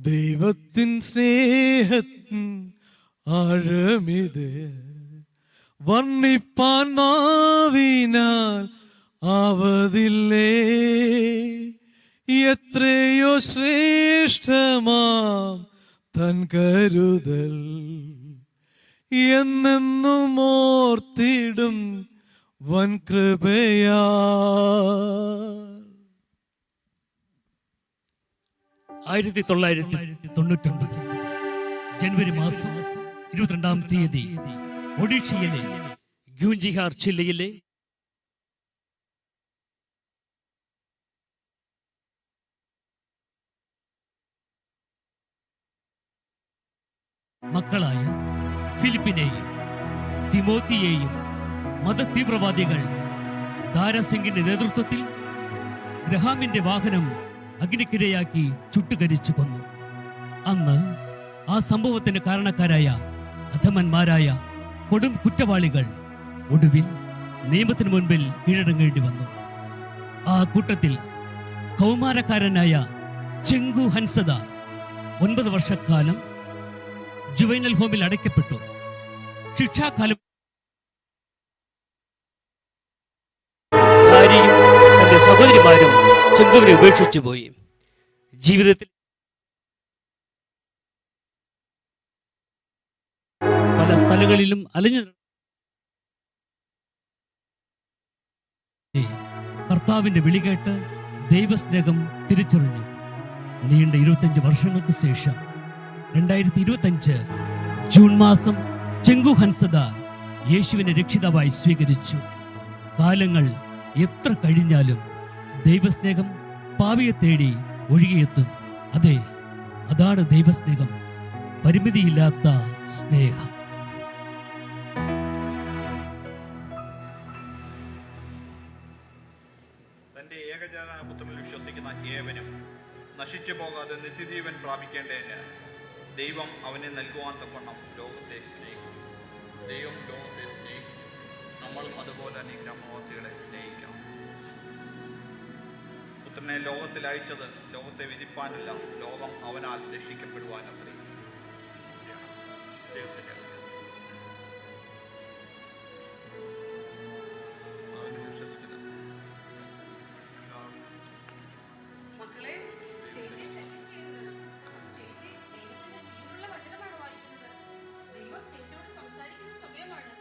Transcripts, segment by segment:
ദൈവത്തിൻ സ്നേഹത്തിൻ ആഴമിത് വർണ്ണിപ്പാൻ നാവിനാൽ ആവതില്ലേ. എത്രയോ ശ്രേഷ്ഠമാം തൻ കരുതൽ എന്നെന്നും ഓർത്തിടും വൻ കൃപയാ. 1999 ജനുവരി മാസം 22-ാം തീയതി ഒഡീഷയിലെ ഗൂഞ്ചിഹാർ ജില്ലയിലെ മക്കളായ ഫിലിപ്പിനെയും തിമോത്തിയെയും മതതീവ്രവാദികൾ ദാരാസിംഗിന്റെ നേതൃത്വത്തിൽ ഗ്രഹാമിന്റെ വാഹനം അഗ്നിക്കിരയാക്കി ചുട്ടുകരിച്ചു കൊന്നു. അന്ന് ആ സംഭവത്തിന് കാരണക്കാരായ അധമന്മാരായ കൊടും കുറ്റവാളികൾ ഒടുവിൽ നിയമത്തിന് മുൻപിൽ കീഴടങ്ങേണ്ടി വന്നു. ആ കൂട്ടത്തിൽ കൗമാരക്കാരനായ ചെങ്കു ഹൻസദ 9 വർഷക്കാലം ജുവൈനൽ ഹോമിൽ അടയ്ക്കപ്പെട്ടു. ശിക്ഷാകാലം തന്റെ സഹോദരിമാരും ചെങ്കുവിനെ ഉപേക്ഷിച്ചു പോയി. ജീവിതത്തിൽ പല സ്ഥലങ്ങളിലും അലഞ്ഞു കർത്താവിന്റെ വിളി കേട്ട് ദൈവസ്നേഹം തിരിച്ചറിഞ്ഞു. നീണ്ട 25 വർഷങ്ങൾക്ക് ശേഷം 2025 ജൂൺ മാസം ചെങ്കു ഹൻസദ യേശുവിനെ രക്ഷിതാവായി സ്വീകരിച്ചു. കാലങ്ങൾ എത്ര കഴിഞ്ഞാലും ദൈവസ്നേഹം പാവിയെ തേടി ഒഴുകിയെത്തും. അതെ, അതാണ് ദൈവസ്നേഹം, പരിമിതിയില്ലാത്ത സ്നേഹം. തന്റെ ഏകജാതപുത്രനിൽ വിശ്വസിക്കുന്ന ഏവനും നശിച്ചു പോകാതെ നിത്യജീവൻ പ്രാപിക്കേണ്ടതിന് ദൈവം അവനെ നൽകുവാൻ തക്കവണ്ണം ലോകത്തെ സ്നേഹിക്കും. ദൈവം ലോകത്തെ സ്നേഹിക്കും. നമ്മളും അതുപോലെ തന്നെ ഗ്രാമവാസികളെ സ്നേഹിക്കണം. പുത്രനെ ലോകത്തിൽ അയച്ചത് ലോകത്തെ വിധിപ്പാനല്ല, ലോകം അവനാൽ രക്ഷിക്കപ്പെടുവാനത്രേ. ദൈവത്തിന്റെ അവനെ വിശ്വസിക്കുന്ന മക്കളെ, ചേച്ചി ശല്യം ചെയ്യരുത്. ചേച്ചി ദൈവത്തിന്റെ ജീവനുള്ള വചനമാണ് വായിക്കുന്നത്. ദൈവം ചേച്ചിയോട് സംസാരിക്കുന്ന സമയമാണ്.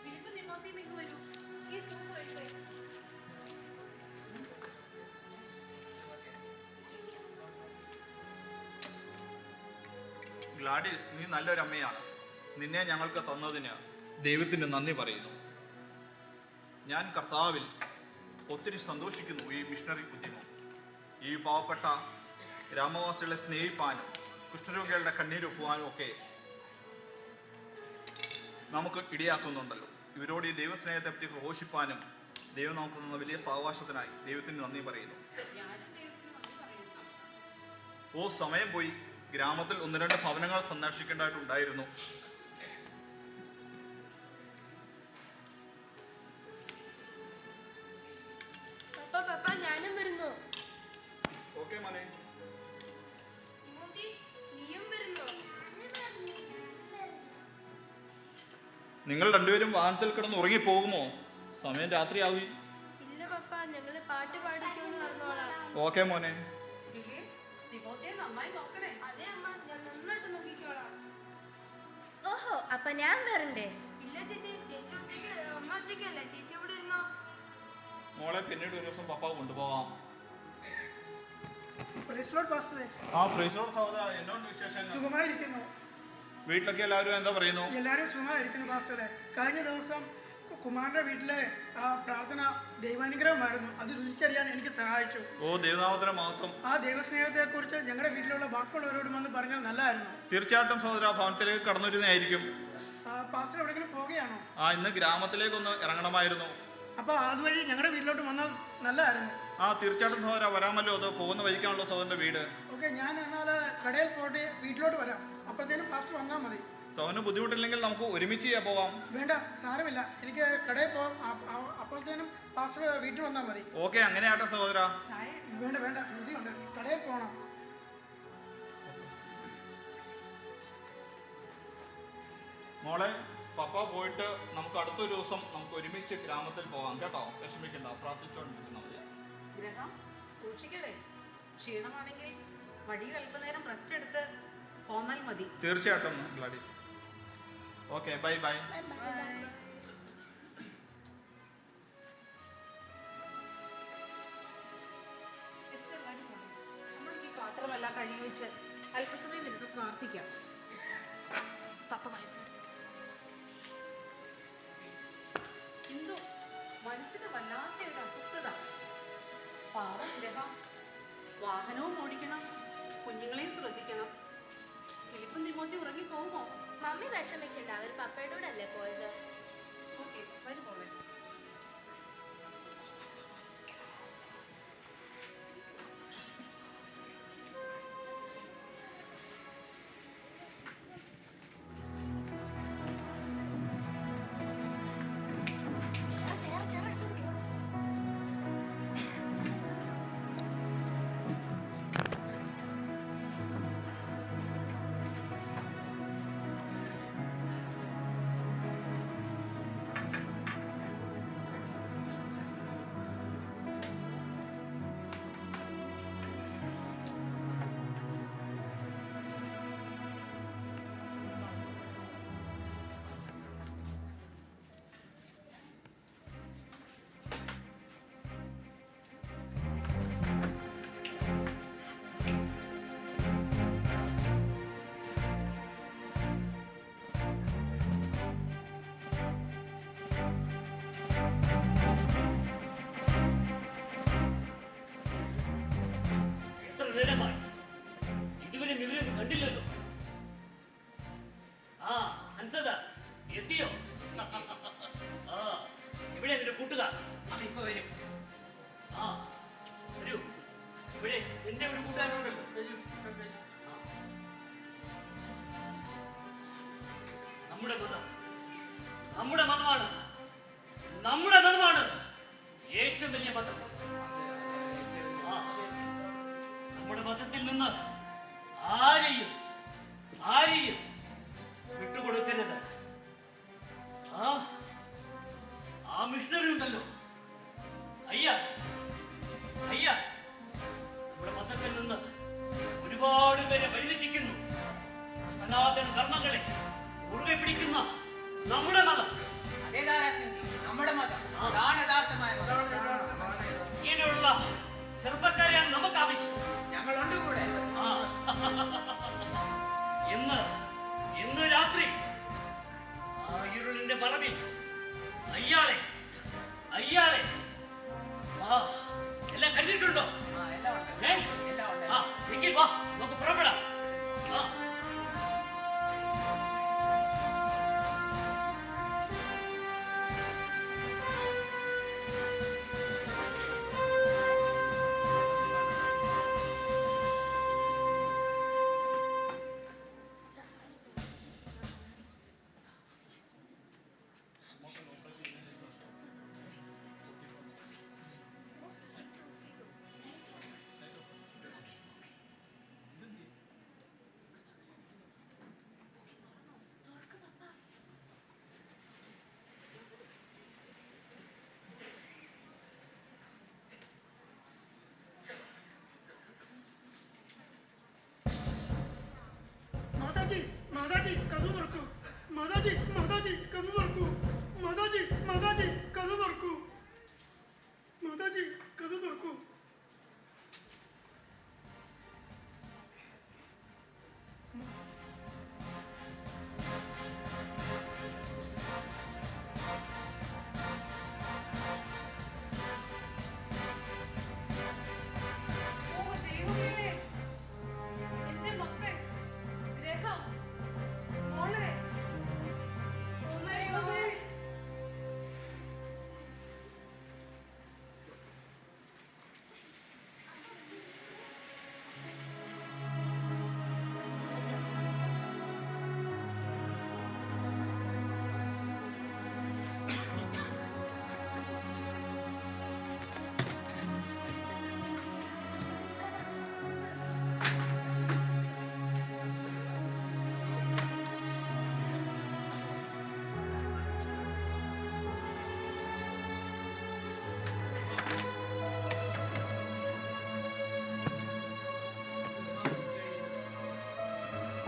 ഫിലിപ്പ് തിമോത്തി ഇങ്ങ് വരൂ. ഈ സൂപ്പ് കഴിച്ചേ. ഗ്ലാഡിസ്, നീ നല്ലൊരമ്മയാണ്. നിന്നെ ഞങ്ങൾക്ക് തന്നതിന് ദൈവത്തിന് നന്ദി പറയുന്നു. ഞാൻ കർത്താവിൽ ഒത്തിരി സന്തോഷിക്കുന്നു. ഈ മിഷണറി ഉദ്യമം ഈ പാവപ്പെട്ട ഗ്രാമവാസികളെ സ്നേഹിപ്പാനും കുഷ്ഠരോഗികളുടെ കണ്ണീരൊപ്പുവാനും ഒക്കെ നമുക്ക് ഇടയാക്കുന്നുണ്ടല്ലോ. ഇവരോട് ഈ ദൈവസ്നേഹത്തെ പറ്റി ഘോഷിപ്പാനും ദൈവം നമുക്ക് തന്ന വലിയ സാവകാശത്തിനായി ദൈവത്തിന് നന്ദി പറയുന്നു. ഓ, സമയം പോയി. ഗ്രാമത്തിൽ 1-2 ഭവനങ്ങൾ സന്ദർശിക്കേണ്ടതായിട്ടുണ്ടായിരുന്നു. ഞാനും വരുന്നു. ഓക്കേ മോനെ. നിങ്ങൾ രണ്ടുപേരും വാഹനത്തിൽ കിടന്ന് ഉറങ്ങി പോകുമോ? സമയം രാത്രിയാവി. ഇല്ല പപ്പ, ഞങ്ങള് പാട്ട് പാടിക്കൊണ്ട് നടന്നോളാം. ഓക്കേ മോനെ. അതെ അമ്മ, ഞാൻ നന്നായിട്ട് നോക്കിക്കോളാം. ഓഹോ, അപ്പൊ ഞാൻ വരണ്ടേ? ഇല്ല ചേച്ചി, ചേച്ചി ഒറ്റയ്ക്ക്, അമ്മ ഒറ്റയ്ക്കല്ലേ. ചേച്ചി എവിടെ ഇരുന്നോ? മോളെ പിന്നീട് ഒരു ദിവസം പപ്പ കൊണ്ടുപോകാം. ആ, പ്രൈസ് ലോർഡ് സഹോദരാ, എന്നോട് വിശേഷങ്ങൾ? സുഖമായിരിക്കുന്നു. വീട്ടിലൊക്കെ എല്ലാവരും എന്താ പറയുന്നു? എല്ലാവരും സുഖമായിരിക്കുന്നു പാസ്റ്ററെ. കഴിഞ്ഞ ദിവസം കുമാരന്റെ വീട്ടിലെ ആ പ്രാർത്ഥന ദൈവാനുഗ്രഹമായിരുന്നു. അത് രുചിച്ചറിയാൻ എനിക്ക് സഹായിച്ചു. ഓ, ദൈവനാമത്തിന് മഹത്വം. ആ ദൈവസ്നേഹത്തെ കുറിച്ച് ഞങ്ങളുടെ വീട്ടിലുള്ള ബാക്കിയുള്ളവരോടും വന്ന് പറഞ്ഞാൽ നല്ലതായിരുന്നു. തീർച്ചയായിട്ടും സഹോദര, ഭവനത്തിലേക്ക് കടന്നു വരുന്നതായിരിക്കും. പാസ്റ്റർ എവിടെയെങ്കിലും പോവുകയാണോ? ആ, ഇന്ന് ഗ്രാമത്തിലേക്കൊന്ന് ഇറങ്ങണമായിരുന്നു. അപ്പൊ അതുവഴി ഞങ്ങളുടെ വീട്ടിലോട്ട് വന്നാൽ നല്ലതായിരുന്നു. ആ, തീർച്ചയായിട്ടും സഹോദര, വരാമല്ലോ. അത് പോകുന്ന വഴിക്കാണല്ലോ സഹോദരന്റെ വീട്. ഓക്കെ, ഞാൻ എന്നാൽ കടയിൽ പോയിട്ട് വീട്ടിലോട്ട് വരാം. അപ്പോഴത്തേനും പാസ്റ്റർ വന്നാൽ മതി. സഹോദരന് ബുദ്ധിമുട്ടില്ലെങ്കിൽ നമുക്ക് ഒരുമിച്ച് പോവാം. വേണ്ട, സാരമില്ല. എനിക്ക് കടയിൽ പോകാം. അപ്പോഴത്തേനും പാസ്റ്റർ വീട്ടിൽ വന്നാൽ മതി. ഓക്കെ, അങ്ങനെയാട്ടെ സഹോദര. വേണ്ട വേണ്ട, ബുദ്ധിയുണ്ട്. കടയിൽ പോകണം. മോളെ, പപ്പ പോയിട്ട് നമുക്ക് അടുത്തൊരു ദിവസം നമുക്ക് ഒരുമിച്ച് ഗ്രാമത്തിൽ പോകാം കേട്ടോ. വിഷമിക്കണ്ട, പ്രാർത്ഥിച്ചോണ്ടിരിക്കുന്ന മതി. ഗ്രഹം സൂക്ഷിക്കണേ. ക്ഷീണമാണെങ്കിൽ വഴിയിൽ അല്പനേരം റെസ്റ്റ് എടുത്ത് പോന്നാൽ മതി. തീർച്ചയായിട്ടും ഗ്ലാഡീസ്. Okay, bye bye. നമ്മൾ ഈ പാത്രമെല്ലാം കഴുകി വെച്ച് അല്പസമയം ഇരുന്ന് പ്രാർത്ഥിക്കാം. എന്തോ മനസ്സിന് വല്ലാത്ത ഒരു അസ്വസ്ഥത. പാവം ഗ്രഹം. വാഹനവും ഓടിക്കണം, കുഞ്ഞുങ്ങളെയും ശ്രദ്ധിക്കണം. ഫിലിപ്പും തിമോത്തി ഉറങ്ങി പോകുമോ? മമ്മി വിഷമിക്കണ്ട, അവർ പപ്പയുടെ കൂടെ അല്ലേ പോയത്. ഓക്കെ, വരും പോളെ. നേരമായി ഇതുവരെ ഇവരെ കണ്ടില്ലല്ലോ. ആ ഹൻസദ എത്തിയോ? ആ ഇവിടെ എന്റെ കൂട്ടുകാർ. അതിപ്പോ വരും. ആ വരൂ. ഇവിടെ എന്റെ ഒരു കൂട്ടുകാരുണ്ടല്ലോ. നമ്മുടെ മതം നമ്മുടെ മതമാണ്. നമ്മുടെ മതമാണ് ഏറ്റവും വലിയ മതം. നമ്മുടെ മതത്തിൽ നിന്ന് ആരെയും വിട്ടുകൊടുക്കരുത്. ആ മിഷണറി ഉണ്ടല്ലോ, അയ്യ നമ്മുടെ മതത്തിൽ നിന്ന് ഒരുപാട് പേരെ വഴിതെറ്റിക്കുന്നു. സനാതന ധർമ്മങ്ങളെ മുറുകെ പിടിക്കുന്ന നമ്മുടെ മതം, നമ്മുടെ മതം ഇങ്ങനെയുള്ള ചെറുപ്പക്കാരെയാണ് നമുക്ക് ആവശ്യം. ഞങ്ങളുണ്ട് കൂടെ. ഇന്ന് രാത്രി ആ ഇരുളിന്റെ മറവിൽ അയ്യാളെ എല്ലാം കരുതിയിട്ടുണ്ടോ? എങ്കിൽ വാ, നമുക്ക് പുറപ്പെടാം. മാതാജി കഥ തുറക്കൂ. മാതാജി കഥ തുറക്കൂ. മാതാജി കഥ തുറക്കൂ. മാതാജി കഥ തുറക്കൂ.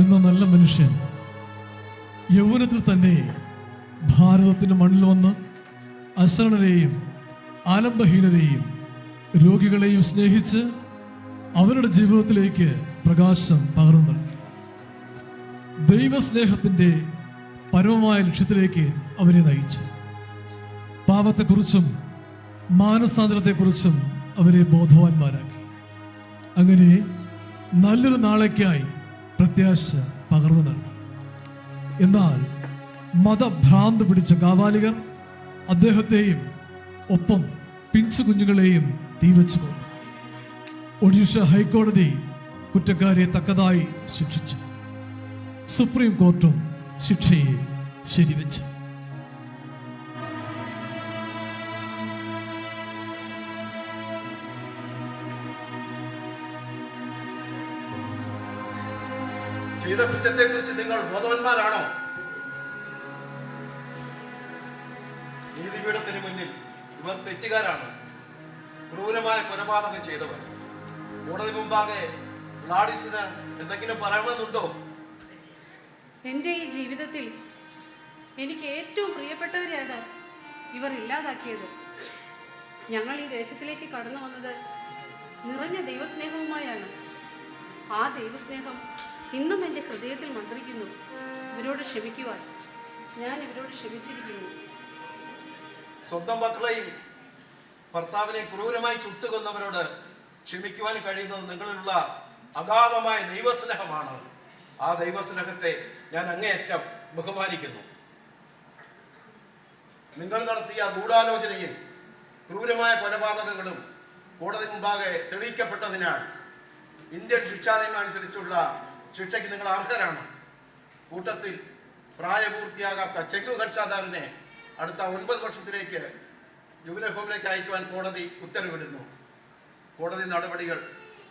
എന്ന നല്ല മനുഷ്യൻ യൗവനത്തിൽ തന്നെ ഭാരതത്തിൻ്റെ മണ്ണിൽ വന്ന് അശരണരെയും ആലംബഹീനരെയും രോഗികളെയും സ്നേഹിച്ച് അവരുടെ ജീവിതത്തിലേക്ക് പ്രകാശം പകർന്നു നൽകി. ദൈവസ്നേഹത്തിൻ്റെ പരമമായ ലക്ഷ്യത്തിലേക്ക് അവരെ നയിച്ചു. പാപത്തെക്കുറിച്ചും മാനസാന്തരത്തെക്കുറിച്ചും അവരെ ബോധവാന്മാരാക്കി. അങ്ങനെ നല്ലൊരു നാളേക്കായി പ്രത്യാശ പകർന്നു നൽകി. എന്നാൽ മതഭ്രാന്ത് പിടിച്ച കാവാലികർ അദ്ദേഹത്തെയും ഒപ്പം പിഞ്ചു കുഞ്ഞുങ്ങളെയും തീവച്ചു കൊന്നു. ഒഡീഷ ഹൈക്കോടതി കുറ്റക്കാരെ തക്കതായി ശിക്ഷിച്ചു. സുപ്രീം കോർട്ടും ശിക്ഷയെ ശരിവെച്ചു. ചെയ്ത കുറ്റത്തെക്കുറിച്ച് നിങ്ങൾ ബോധവാന്മാരാണോ? നീതിപീഠത്തിന് മുന്നിൽ ഇവർ തെറ്റുകാരാണ്, ക്രൂരമായ കൊലപാതകം ചെയ്തവർ. കോടതി മുമ്പാകെ ഗ്ലാഡിസിന് എന്തെങ്കിലും പറയണമെന്നുണ്ടോ? എൻ്റെ ഈ ജീവിതത്തിൽ എനിക്ക് ഏറ്റവും പ്രിയപ്പെട്ടവരെയാണ് ഇവർ ഇല്ലാതാക്കിയത്. ഞങ്ങൾ ഈ ദേശത്തിലേക്ക് കടന്നു വന്നത് നിറഞ്ഞ ദൈവസ്നേഹവുമായാണ്. ആ ദൈവസ്നേഹം ഇന്നും എൻ്റെ ഹൃദയത്തിൽ മന്ത്രിക്കുന്നു. ഇവരോട് ക്ഷമിക്കുവാൻ ഞാൻ ഇവരോട് ക്ഷമിച്ചിരിക്കുന്നു. സ്വന്തം മക്കളെയും ഭർത്താവിനെയും ക്രൂരമായി ചുട്ടുകൊന്നവരോട് ക്ഷമിക്കുവാൻ കഴിയുന്നത് നിങ്ങളിലുള്ള അഗാധമായ ദൈവസ്നേഹമാണ്. ആ ദൈവസ്നേഹത്തെ ഞാൻ അങ്ങേയറ്റം ബഹുമാനിക്കുന്നു. നിങ്ങൾ നടത്തിയ ഗൂഢാലോചനയും ക്രൂരമായ കൊലപാതകങ്ങളും കോടതി മുമ്പാകെ തെളിയിക്കപ്പെട്ടതിനാൽ ഇന്ത്യൻ ശിക്ഷാനിയമം അനുസരിച്ചുള്ള ശിക്ഷയ്ക്ക് നിങ്ങൾ അർഹരാണ്. കൂട്ടത്തിൽ പ്രായപൂർത്തിയാകാത്ത ചെങ്കു ഖർഷാദാറിനെ അടുത്ത 9 വർഷത്തിലേക്ക് ജുവനൈൽ ഹോമിലേക്ക് അയക്കുവാൻ കോടതി ഉത്തരവിടുന്നു. കോടതി നടപടികൾ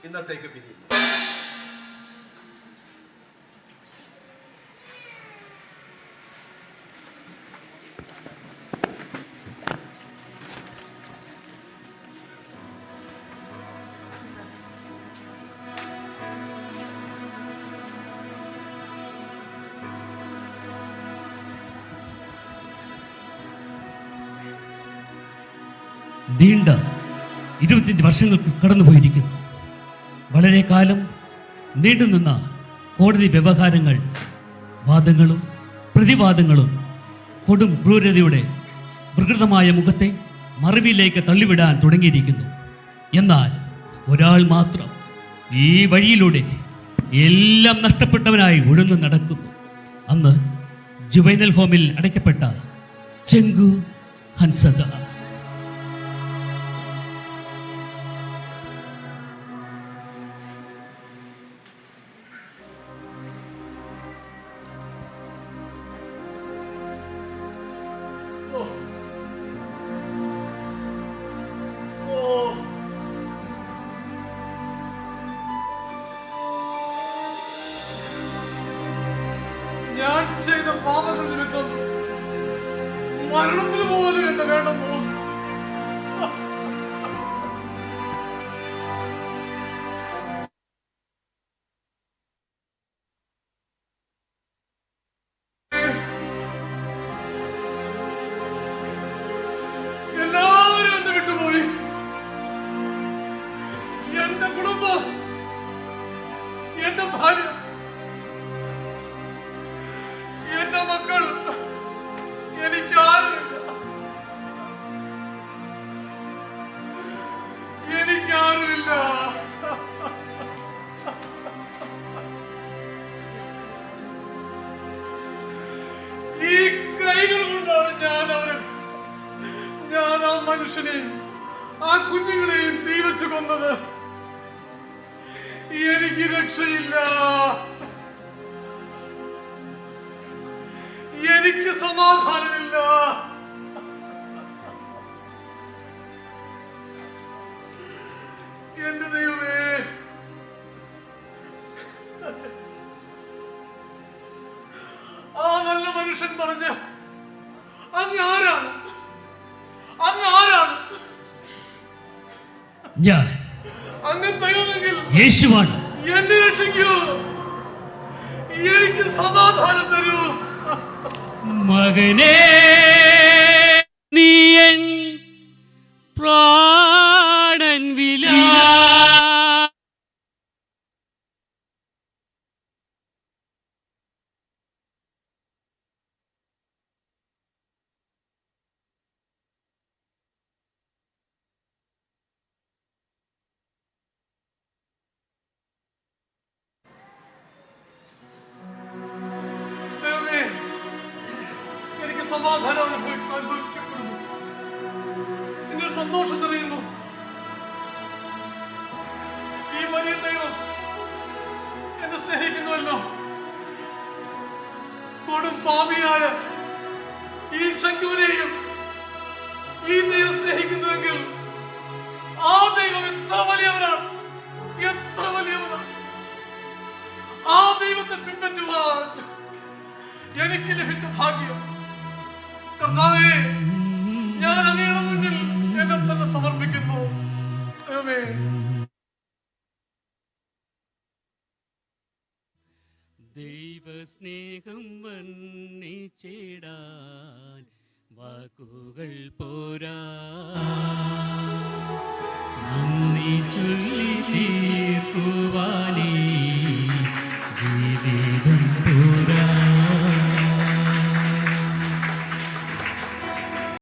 ഇന്നത്തേക്ക് പിരിയുന്നു. നീണ്ട 25 വർഷങ്ങൾ കടന്നുപോയിരിക്കുന്നു. വളരെ കാലം നീണ്ടുനിന്ന കോടതി വ്യവഹാരങ്ങൾ, വാദങ്ങളും പ്രതിവാദങ്ങളും കൊടും ക്രൂരതയുടെ വികൃതമായ മുഖത്തെ മറവിയിലേക്ക് തള്ളിവിടാൻ തുടങ്ങിയിരിക്കുന്നു. എന്നാൽ ഒരാൾ മാത്രം ഈ വഴിയിലൂടെ എല്ലാം നഷ്ടപ്പെട്ടവനായി ഉഴന്നു നടക്കുന്നു. അന്ന് ജുവൈനൽ ഹോമിൽ അടയ്ക്കപ്പെട്ട ചെങ്കു ഹൻസദാർ. ഞാൻ ചെയ്ത പാപങ്ങൾ നിമിത്തം മരണത്തിന് പോലും എന്നെ വേണമെന്നോ? എല്ലാവരും എന്നെ വിട്ടുപോയി. എന്റെ കുടുംബം, എന്റെ ഭാര്യ, എന്റെ മക്കൾ, എനിക്കാരുമില്ല. എനിക്കാരുമില്ല. ഈ കൈകൾ കൊണ്ടാണ് ഞാൻ ആ മനുഷ്യനെയും ആ കുഞ്ഞുങ്ങളെയും തീവച്ച് കൊന്നത്. എനിക്ക് രക്ഷയില്ല. എനിക്ക് സമാധാനമില്ല. എന്റെ ദൈവമേ, ആ നല്ല മനുഷ്യൻ പറഞ്ഞ അങ്ങ് ആരാണ്? അങ്ങ് ആരാണ്? ഞാൻ അങ്ങ് ദൈവമെങ്കിൽ യേശുവാണ്. എന്നെ രക്ഷിക്കൂ. സമാധാനം തരൂ. മകനേ, നീയൻ പ്രാണൻ വിലാ ദൈവമേ, എനിക്ക് സമാധാനം അനുഭവിക്കപ്പെടുന്നു. നിങ്ങൾ സന്തോഷം നിറയുന്നു. ഈ വലിയ ദൈവം എന്നെ സ്നേഹിക്കുന്നുവല്ലോ. കൊടും പാപിയായ ഈ ചങ്കുവിനെയും ഈ ദൈവം സ്നേഹിക്കുന്നുവെങ്കിൽ ആ ദൈവം എത്ര വലിയവനാണ്, എത്ര വലിയവനാണ്. ആ ദൈവത്തെ പിൻപറ്റുവാൻ എനിക്ക് ലഭിച്ച ഭാഗ്യം. കർത്താവേ, ഞാൻ അങ്ങയുടെ മുന്നിൽ എന്നെ തന്നെ സമർപ്പിക്കുന്നു. ആമേൻ. ദൈവസ്നേഹം വർണ്ണിച്ചിടാൻ വാക്കുകൾ പോരാ.